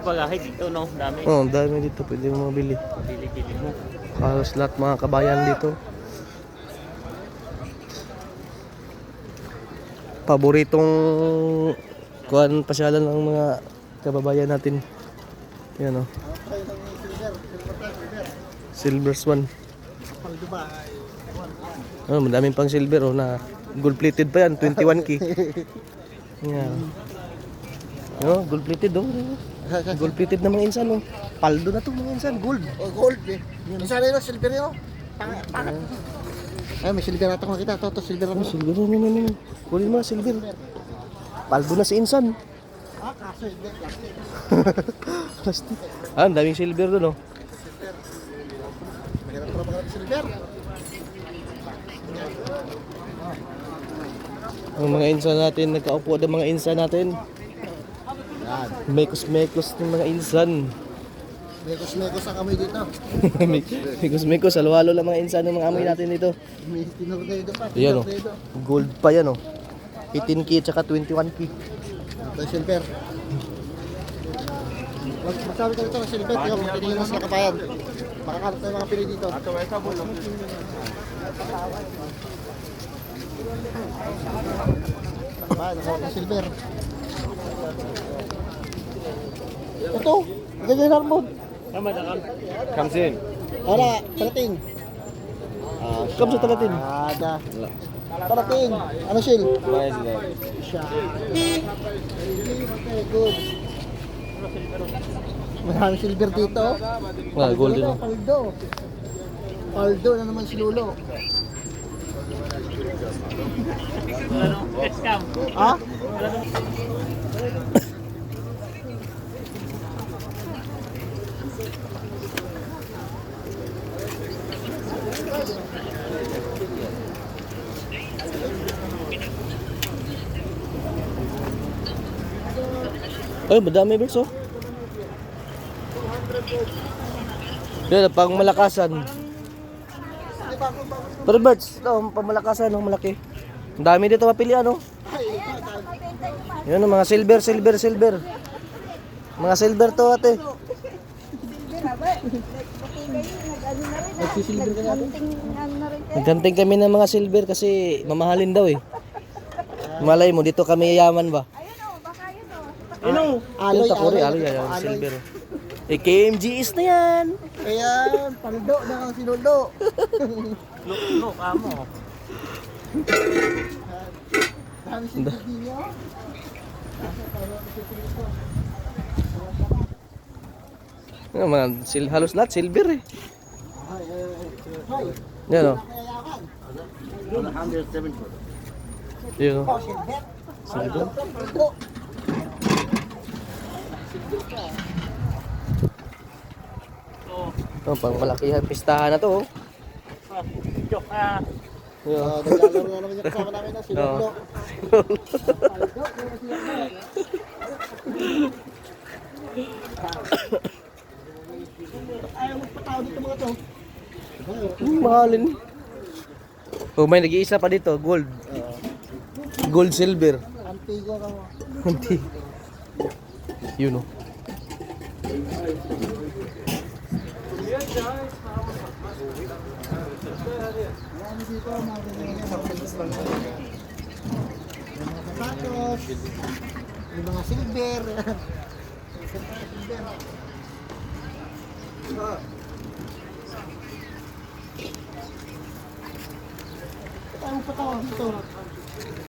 pagahe dito, no? Dami. Oh, dami dito pwede mo mabili. Pili-pili mo. Halos lahat mga kabayan dito. Paboritong kuan pasyalan ng mga kababayan natin. Yan oh. Silver Swan. Oh, madaming pang silver oh na gold plated pa yan, 21K. Yan. Oh, gold plated oh. Gold plated na mga insan oh. Paldo na to mga insan, gold. Oh, gold eh. Isa rin yung silver yun. Pangat. Ay, may silver natin makita. Ito, silver Oh, natin. silver no. Kunin mo silver. Paldo na si insan. Ah, kaso hindi. Plastic. Ah, ang daming silver doon oh. Mahirap pa naman silver. Ang mga insan natin, nagkaupo ang mga insan natin. Yan. Mekos-mekos ng mga insan. Mekos-mekos ang amoy dito. Mekos-mekos, halo-halo lang mga insan ng mga amoy natin dito. May tinurnedo pa. Ayan oh. Gold pa yan oh. 18K tsaka 21K. Ito yung silver. Magsabi ka dito ng silver. Tingnan mo, tinigil mo sa kabayan. Makakarap tayo mga pili dito. Kabayan, nakawag ng silver. Ito, ganyan na mo. Tama na kam. Comes in. Para, parating. Come sa talatin. Ada. Parating. Ano sil? Siya. Okay, good. Maraming silver dito. Ah, golden oh. Paldo. Paldo na naman si Lulo. Scam. Ha? Ay, madami birds oh. Yan, pang malakasan. Pero birds, ito, pamalakasan ng malaki. Ang dami dito mapilian oh. Yan oh, mga silver. Mga silver to ate. Nagsisilver ka natin. Nagganting kami ng mga silver kasi mamahalin daw eh. Malay mo, dito kami yayaman ba? Ano? Aloy, Aloy, yan, silver. Eh, KMGS na yan. Ayan, paldo na ang sinulo. Look, amo. Dami silver niyo. Yan, mga halos lahat silver eh. Yan oh. Yan oh. Silver. Paldo. Oh, pang malakihan pistahan na to oh. Joke Yan. Naglalaro na naman yung kasama namin na sinulo. Paldo, ayaw magpatao dito mga to. Mahalin. Oh, may nag-iisa pa dito, gold. Gold silver. Antigo ka mo. Hindi. Yun oh. Yan dito, mga sapatos, yung mga silver. Ito ang patawag ito.